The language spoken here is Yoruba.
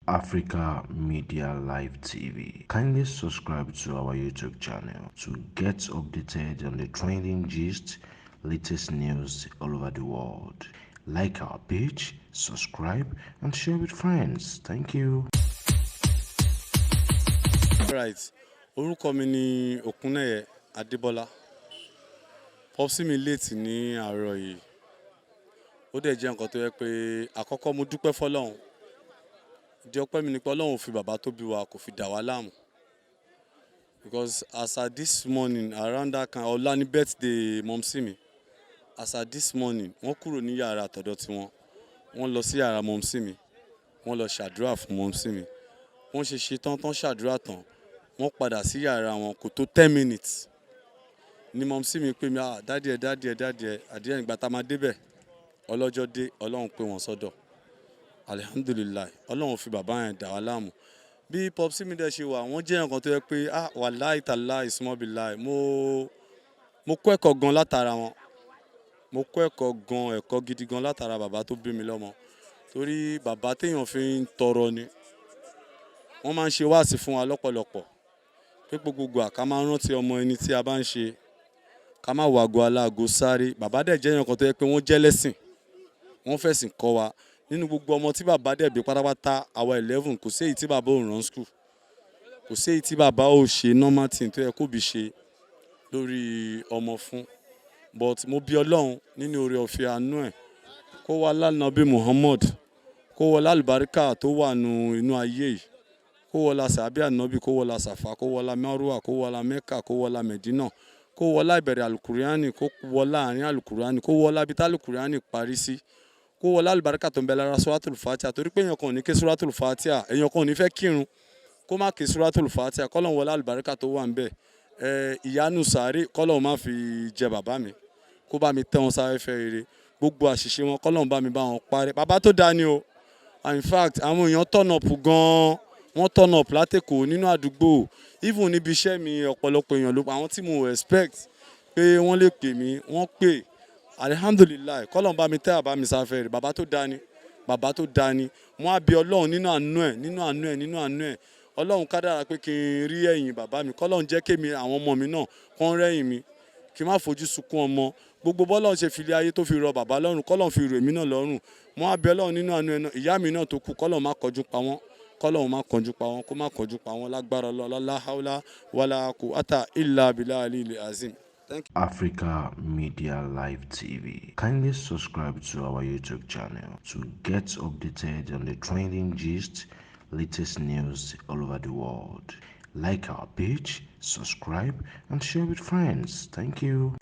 Africa Media Live TV. Kindly subscribe to our YouTube channel to get updated on the trending gist, latest news all over the world. Like our page, subscribe, and share with friends. Thank you. Right. Orúkọ mi ni Òkúnnẹ̀yẹ Adébọ́lá. Popsi mi late ní àárọ̀ yìí. Ó dẹ̀ jẹ́ nǹkan tó yẹ pé àkọ́kọ́ mo dúpẹ́ f'Ọlọ́run. Ìdí ọpẹ́ mi ni pé Ọlọ́run ò fi bàbá tó bí wa kò fi dà wá láàmú. Because as at this morning around that kind ọ̀la ní birthday mọ̀mísí mi. As at this morning wọ́n kúrò ní yàrá àtọ̀dọ̀ tiwọn. Wọ́n lọ sí yàrá mọ̀mísí mi. Wọ́n lọ ṣàdúrà fún mọ̀mísí mi. Wọ́n ṣe tán ṣàdúrà tán. Wọ́n padà sí yàrá wọn kò tó 10 minutes ni mọ̀mísí mi pè mí dádì ẹ̀ àdìẹ́ ìgbà tá a máa débẹ̀ ọlọ́jọ́ dé Ọlọ́run pè wọ́n sọ́dọ̀ alihamdulilayi Ọlọ́run fi bàbá yẹn dà wá láàmú bí popsi mi dẹ̀ ṣe wà wọ́n jẹ́ nǹkan tó yẹ pé wàláì tàláì sùmọ́bìláì mo kọ́ ẹ̀kọ́ gan látara wọn mo kọ́ ẹ̀kọ́ gidi gan látara bàbá tó bí mi lọ́mọ torí bàbá téèyàn fi ń tọrọ ni wọ́n máa ń ṣe wáàsí fún wa lọ́pọ̀lọpọ̀ pé gbogbo àká máa ń rántí ọmọ ẹni tí a bá ń ṣe ká má wàgò aláàgò sáré bàbá dẹ̀ jẹ́ nǹkan tó yẹ pé wọ́n jẹ́ lẹ́sìn wọ́n fẹ̀sìn kọ́ wa nínú gbogbo ọmọ tí bàbá dẹ̀ bí pátápátá àwa 11 kò sí èyí tí bàbá ò rán school kò sí èyí tí bàbá ò ṣe normal thing tó yẹ kó bí ṣe lórí ọmọ fún but mo bí Ọlọ́run nínú oore ọ̀fẹ́ àánú ẹ̀ kó wá lánàbí Muhammad kó wọlá àlùbáríkà tó wà nínú ayé yìí kó wọlá sàbí ànábì kó wọlá sàfà kó wọlá márùwà kó wọlá mẹ́kà kó wọlá mẹ̀dínà kó wọlá ìbẹ̀rẹ̀ alukuriani kó wọlá àárín alukuriani kó wọlá bí alukuriani parí sí kó wọlá àlùbáríkà tó ń bẹ lára suratul fatiha torí pé èèyàn kan ò ní ké suratul fatiha èèyàn kan ò ní fẹ́ kírun kó má ké suratul fatiha kọ́lọ́n wọlá àlùbáríkà tó wà ń bẹ ìyanu sáré kọ́lọ́n má fi jẹ bàbá mi kó bá mi tẹ́ wọn sáré fẹ́ rere gbogbo àṣìṣe wọn kọ́lọ́n bá mi bá wọn parẹ́ bàbá tó dáa ni o in fact àwọn èèyàn turn up gan-an wọ́n turn up látẹ̀kọ̀ nínú àdúgbò even níbi iṣẹ́ mi ọ̀pọ̀lọpọ̀ èèyàn ló àwọn tí mo expect pé wọ́n lè pè mí wọ́n pè alihamdulilayi kọ́lọ́n bá mi tẹ́ àbá mi sáfẹ́ rẹ̀ bàbá tó dáa ni wọ́n á bí Ọlọ́run nínú àánú ẹ̀ Ọlọ́run kádàrá pé kí n rí ẹ̀yìn bàbá mi kọ́lọ́run jẹ́ kémi àwọn ọmọ mi náà kán rẹ́yìn mi kí n má fojú sunkún ọmọ gbogbo bọ́lọ́run ṣe fìlẹ̀ ayé tó fi rọ bàbá lọ́rùn kọ́lọ́run fi rò èmi náà lọ́rùn wọ́n á bí Ọlọ́run nínú àánú ẹ̀ náà ìyá mi náà tó kú kọ́lọ́run má kọjú pa wọ́n kọ́lọ́hún má kọjú pa wọn kó má kọjú pa wọn lágbára la hawla wala quwwata illa billahi azim. Africa Media Live TV. Kindly subscribe to our YouTube channel to get updated on the trending gist, latest news all over the world. Like our page, subscribe, and share with friends. Thank you.